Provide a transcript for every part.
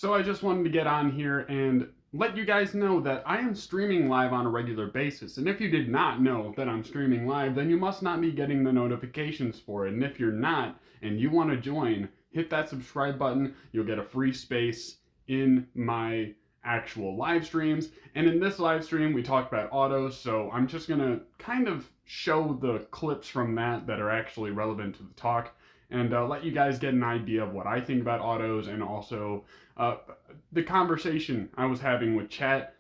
So I just wanted to get on here and let you guys know that I am streaming live on a regular basis. And if you did not know that I'm streaming live, then you must not be getting the notifications for it. And if you're not and you want to join, hit that subscribe button. You'll get a free space in my actual live streams. And in this live stream, we talk about autos. So I'm just going to kind of show the clips from that are actually relevant to the talk and let you guys get an idea of what I think about autos and also uh, the conversation I was having with chat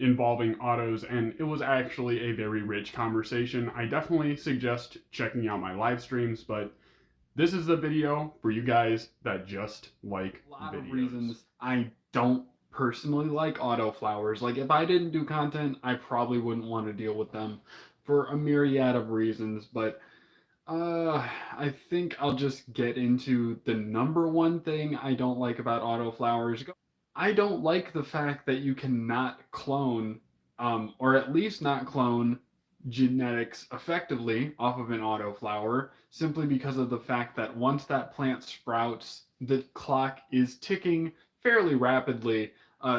involving autos, and it was actually a very rich conversation. I definitely suggest checking out my live streams, but this is the video for you guys that just like A lot videos. of reasons I don't personally like AutoFlowers. Like, if I didn't do content, I probably wouldn't want to deal with them for a myriad of reasons, but I think I'll just get into the number one thing I don't like about AutoFlowers. I don't like the fact that you cannot clone, or at least not clone genetics effectively off of an autoflower, simply because of the fact that once that plant sprouts, the clock is ticking fairly rapidly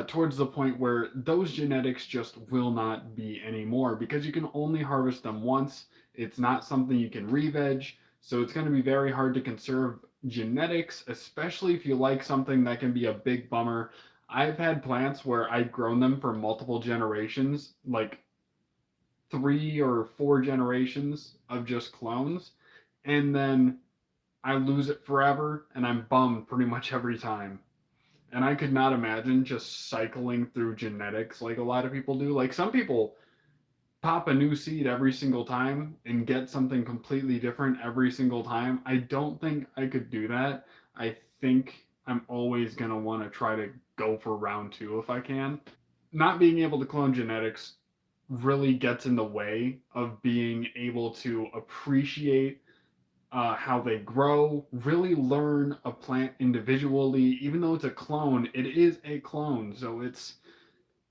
towards the point where those genetics just will not be anymore because you can only harvest them once. It's not something you can re-veg, so it's going to be very hard to conserve genetics, especially if you like something that can be a big bummer. I've had plants where I've grown them for multiple generations, like 3 or 4 generations of just clones, and then I lose it forever, and I'm bummed pretty much every time. And I could not imagine just cycling through genetics like a lot of people do. Like, some people pop a new seed every single time and get something completely different every single time. I don't think I could do that. I think I'm always going to want to try to go for round two if I can. Not being able to clone genetics really gets in the way of being able to appreciate how they grow, really learn a plant individually. Even though it's a clone, it is a clone, so it's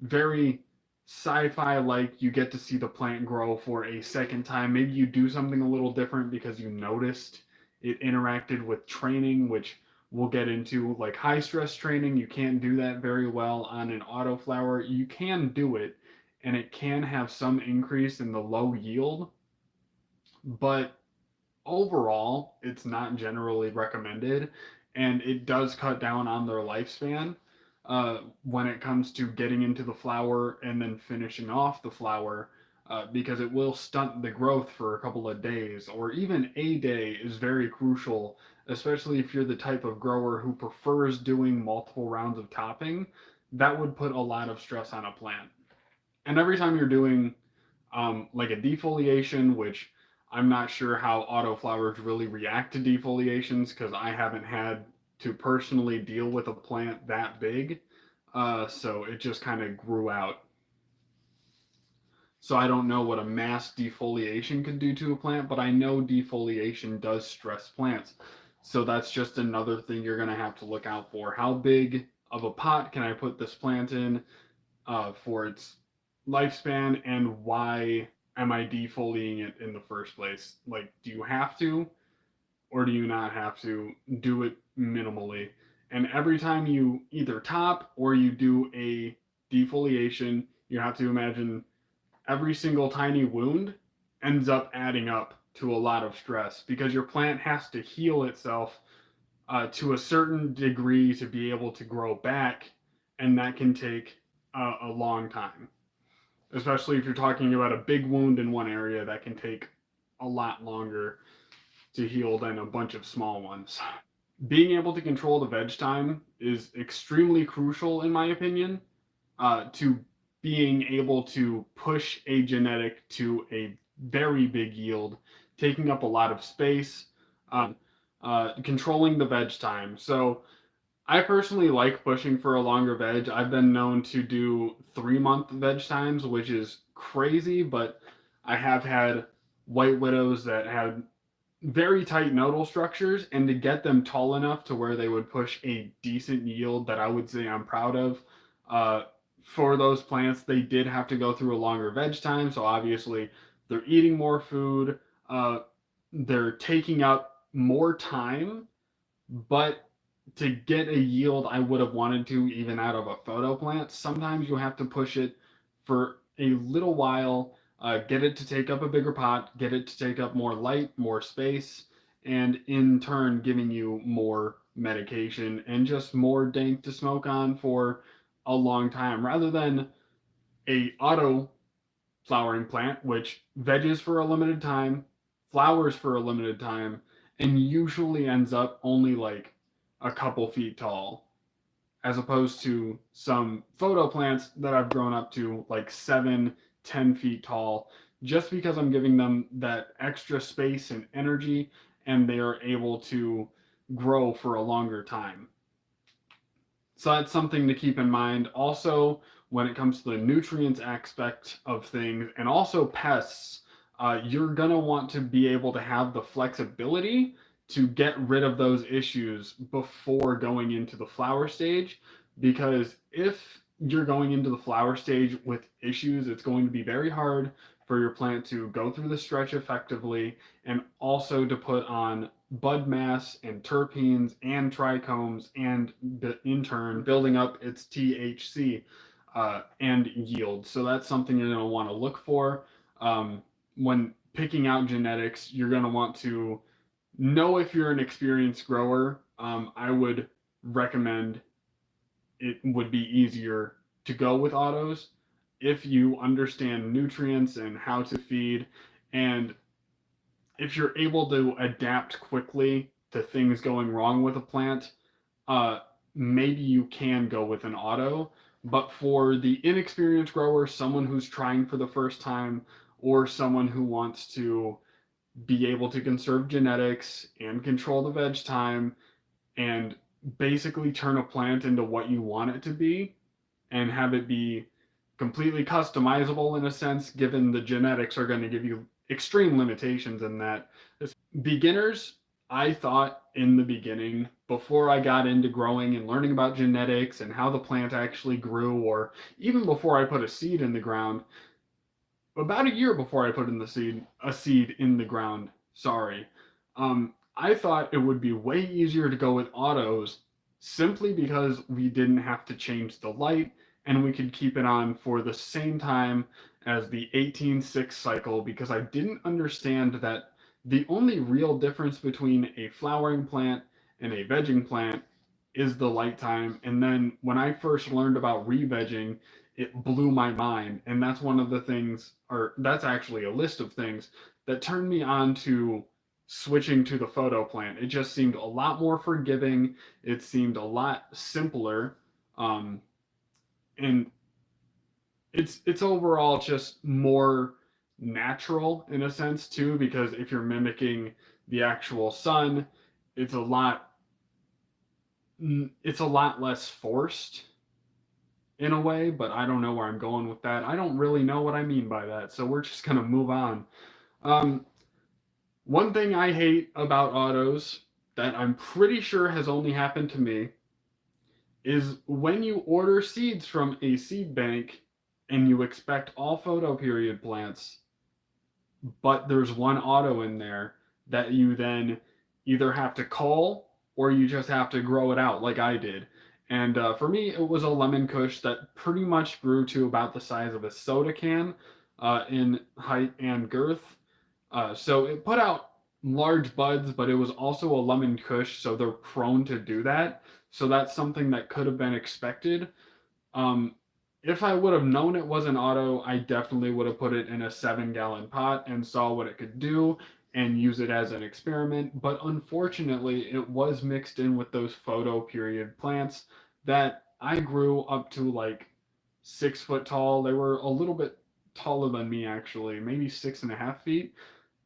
very sci-fi like. You get to see the plant grow for a second time. Maybe you do something a little different because you noticed it interacted with training, which we'll get into. Like, high stress training, you can't do that very well on an autoflower. You can do it, and it can have some increase in the low yield, but overall it's not generally recommended, and it does cut down on their lifespan when it comes to getting into the flower and then finishing off the flower, because it will stunt the growth for a couple of days, or even a day is very crucial, especially if you're the type of grower who prefers doing multiple rounds of topping. That would put a lot of stress on a plant. And every time you're doing like a defoliation, which I'm not sure how autoflowers really react to defoliations because I haven't had to personally deal with a plant that big. So it just kind of grew out. So I don't know what a mass defoliation could do to a plant, but I know defoliation does stress plants. So that's just another thing you're going to have to look out for. How big of a pot can I put this plant in for its lifespan, and why am I defoliating it in the first place? Like, do you have to, or do you not have to? Do it minimally. And every time you either top or you do a defoliation, you have to imagine every single tiny wound ends up adding up to a lot of stress because your plant has to heal itself to a certain degree to be able to grow back, and that can take a long time, especially if you're talking about a big wound in one area that can take a lot longer to heal than a bunch of small ones. Being able to control the veg time is extremely crucial, in my opinion, to being able to push a genetic to a very big yield, taking up a lot of space, controlling the veg time. So I personally like pushing for a longer veg. I've been known to do 3 month veg times, which is crazy, but I have had white widows that had very tight nodal structures, and to get them tall enough to where they would push a decent yield that I would say I'm proud of. Uh, for those plants, they did have to go through a longer veg time, so obviously they're eating more food, they're taking up more time, but to get a yield I would have wanted to even out of a photo plant, sometimes you have to push it for a little while, get it to take up a bigger pot, get it to take up more light, more space, and in turn giving you more medication and just more dank to smoke on for a long time rather than a auto flowering plant, which veges for a limited time, flowers for a limited time, and usually ends up only like a couple feet tall, as opposed to some photo plants that I've grown up to like 7, 10 feet tall, just because I'm giving them that extra space and energy, and they are able to grow for a longer time. So that's something to keep in mind. Also, when it comes to the nutrients aspect of things and also pests, you're going to want to be able to have the flexibility to get rid of those issues before going into the flower stage. Because if you're going into the flower stage with issues, it's going to be very hard for your plant to go through the stretch effectively and also to put on bud mass and terpenes and trichomes and in turn building up its THC and yield. So that's something you're going to want to look for. When picking out genetics, you're going to want to know if you're an experienced grower. I would recommend it would be easier to go with autos if you understand nutrients and how to feed, and if you're able to adapt quickly to things going wrong with a plant, maybe you can go with an auto. But for the inexperienced grower, someone who's trying for the first time, or someone who wants to be able to conserve genetics and control the veg time and basically turn a plant into what you want it to be and have it be completely customizable in a sense, given the genetics are going to give you extreme limitations in that. Beginners, I thought in the beginning, before I got into growing and learning about genetics and how the plant actually grew, or even before I put a seed in the ground, about a year before I put in a seed in the ground, sorry, I thought it would be way easier to go with autos simply because we didn't have to change the light and we could keep it on for the same time as the 18-6 cycle, because I didn't understand that the only real difference between a flowering plant and a vegging plant is the light time. And then when I first learned about re-vegging, it blew my mind. And that's one of the things, or that's actually a list of things that turned me on to switching to the photo plant. It just seemed a lot more forgiving. It seemed a lot simpler. And it's overall just more natural in a sense too, because if you're mimicking the actual sun, it's a lot less forced in a way, but I don't know where I'm going with that. I don't really know what I mean by that, so we're just gonna move on. One thing I hate about autos that I'm pretty sure has only happened to me is when you order seeds from a seed bank and you expect all photo period plants, but there's one auto in there that you then either have to cull or you just have to grow it out like I did. And for me, it was a lemon kush that pretty much grew to about the size of a soda can in height and girth. So it put out large buds, but it was also a lemon kush, so they're prone to do that. So that's something that could have been expected. Um, if I would have known it was an auto, I definitely would have put it in a 7-gallon pot and saw what it could do and use it as an experiment. But unfortunately, it was mixed in with those photo period plants that I grew up to like 6 foot tall. They were a little bit taller than me, actually, maybe 6.5 feet.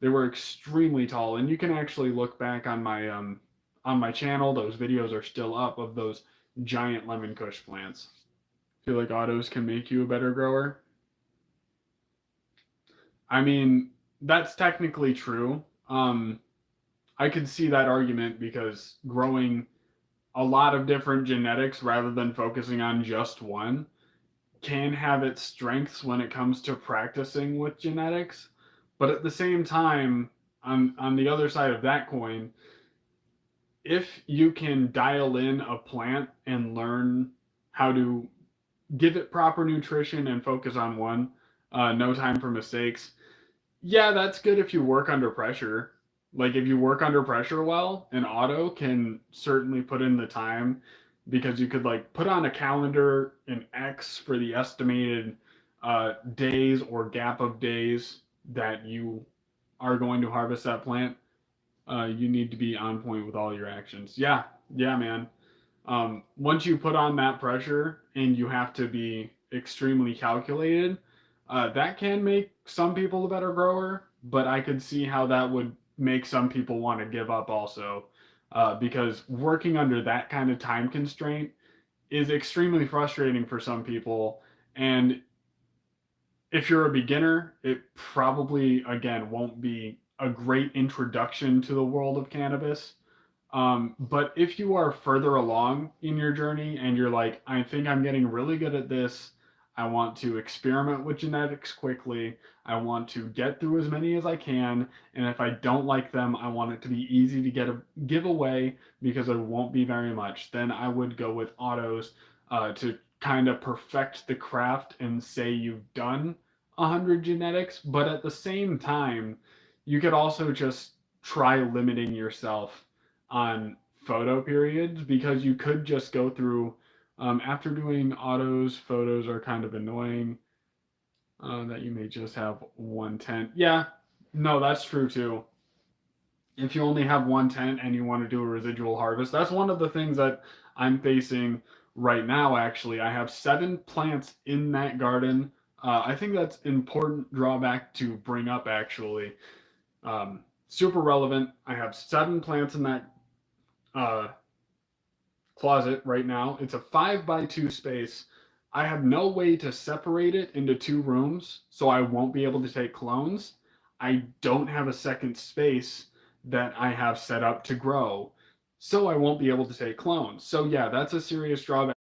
They were extremely tall, and you can actually look back on my channel. Those videos are still up of those giant lemon kush plants. Feel like autos can make you a better grower? I mean, that's technically true. I could see that argument because growing a lot of different genetics rather than focusing on just one can have its strengths when it comes to practicing with genetics. But at the same time, on the other side of that coin, if you can dial in a plant and learn how to give it proper nutrition and focus on one, no time for mistakes. Yeah, that's good if you work under pressure. Like if you work under pressure well, an auto can certainly put in the time because you could like put on a calendar an X for the estimated days or gap of days that you are going to harvest that plant. You need to be on point with all your actions. Yeah, yeah, man. Once you put on that pressure and you have to be extremely calculated, that can make some people a better grower, but I could see how that would make some people want to give up also. Because working under that kind of time constraint is extremely frustrating for some people. And if you're a beginner, it probably, again, won't be a great introduction to the world of cannabis. But if you are further along in your journey and you're like, I think I'm getting really good at this, I want to experiment with genetics quickly, I want to get through as many as I can, and if I don't like them, I want it to be easy to give away because there won't be very much, then I would go with autos to kind of perfect the craft and say you've done 100 genetics, but at the same time, you could also just try limiting yourself on photo periods because you could just go through after doing autos. Photos are kind of annoying that you may just have one tent. Yeah, no, that's true too. If you only have one tent and you want to do a residual harvest, that's one of the things that I'm facing right now. Actually, I have 7 plants in that garden. I think that's important drawback to bring up actually. Super relevant. I have 7 plants in that uh, closet right now. It's a 5x2 space. I have no way to separate it into 2 rooms, so I won't be able to take clones. I don't have a second space that I have set up to grow, so I won't be able to take clones. So yeah, that's a serious drawback.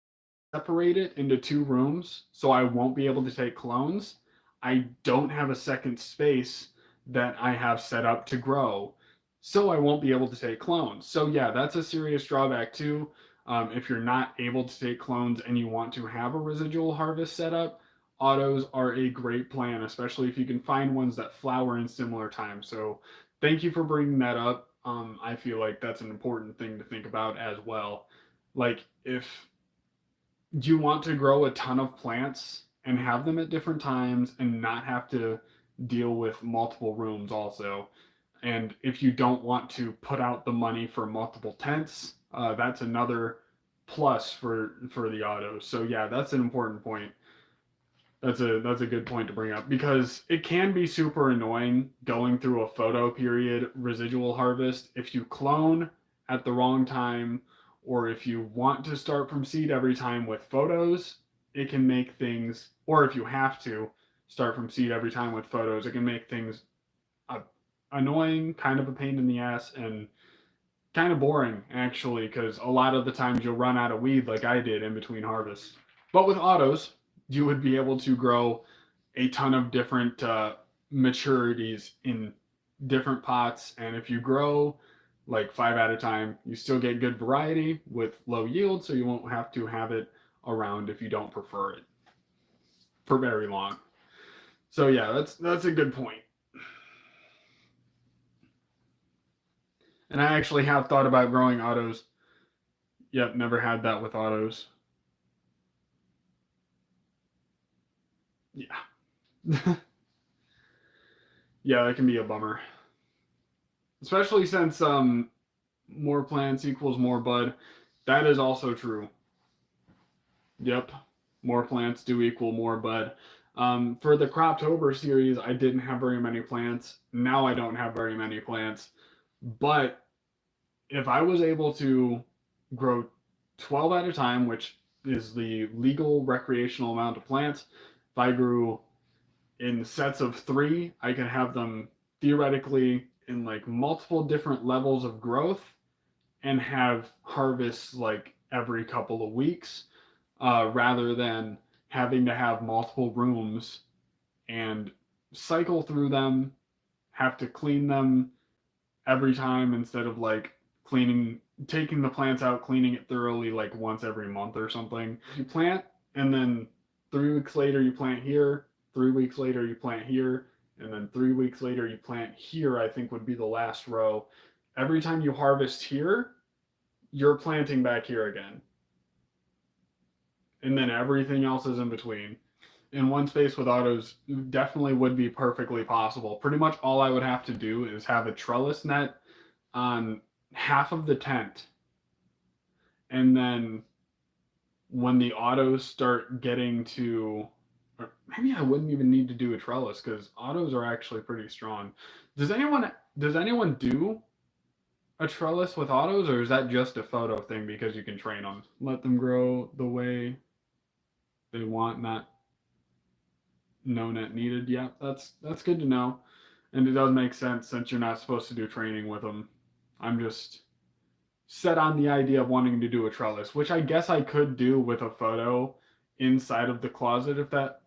Separate it into 2 rooms, so I won't be able to take clones. I don't have a second space that I have set up to grow, so I won't be able to take clones. So yeah, that's a serious drawback too. If you're not able to take clones and you want to have a residual harvest setup, autos are a great plan, especially if you can find ones that flower in similar time. So thank you for bringing that up. I feel like that's an important thing to think about as well. Like if you want to grow a ton of plants and have them at different times and not have to deal with multiple rooms also. And if you don't want to put out the money for multiple tents, that's another plus for the autos. So yeah, that's an important point. That's a good point to bring up because it can be super annoying going through a photo period residual harvest if you clone at the wrong time or if you want to start from seed every time with photos, it can make things, or if you have to start from seed every time with photos, it can make things annoying, kind of a pain in the ass, and kind of boring actually, because a lot of the times you'll run out of weed like I did in between harvests. But with autos, you would be able to grow a ton of different maturities in different pots, and if you grow like 5 at a time, you still get good variety with low yield, so you won't have to have it around if you don't prefer it for very long. So yeah, that's a good point. And I actually have thought about growing autos. Yep, never had that with autos. Yeah. Yeah, that can be a bummer. Especially since more plants equals more bud. That is also true. Yep. More plants do equal more bud. For the Croptober series, I didn't have very many plants. Now I don't have very many plants. But if I was able to grow 12 at a time, which is the legal recreational amount of plants, if I grew in sets of 3, I could have them theoretically in like multiple different levels of growth and have harvests like every couple of weeks rather than having to have multiple rooms and cycle through them, have to clean them every time instead of like cleaning taking the plants out, cleaning it thoroughly like once every month or something. You plant, and then 3 weeks later you plant here, 3 weeks later you plant here, and then 3 weeks later you plant here, I think would be the last row. Every time you harvest here, you're planting back here again. And then everything else is in between. In one space with autos definitely would be perfectly possible. Pretty much all I would have to do is have a trellis net on half of the tent. And then when the autos start getting to, or maybe I wouldn't even need to do a trellis because autos are actually pretty strong. Does anyone do a trellis with autos, or is that just a photo thing because you can train them? Let them grow the way they want, not no net needed. Yeah, that's good to know, and it does make sense since you're not supposed to do training with them. I'm just set on the idea of wanting to do a trellis, which I guess I could do with a photo inside of the closet if that.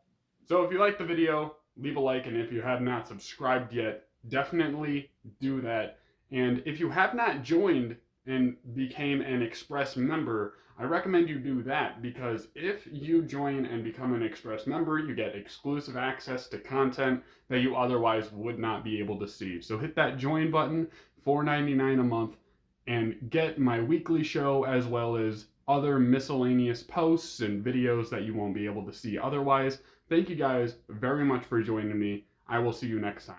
So if you liked the video, leave a like, and if you have not subscribed yet, definitely do that. And if you have not joined and became an Express member, I recommend you do that, because if you join and become an Express member, you get exclusive access to content that you otherwise would not be able to see. So hit that join button, $4.99 a month, and get my weekly show as well as other miscellaneous posts and videos that you won't be able to see otherwise. Thank you guys very much for joining me. I will see you next time.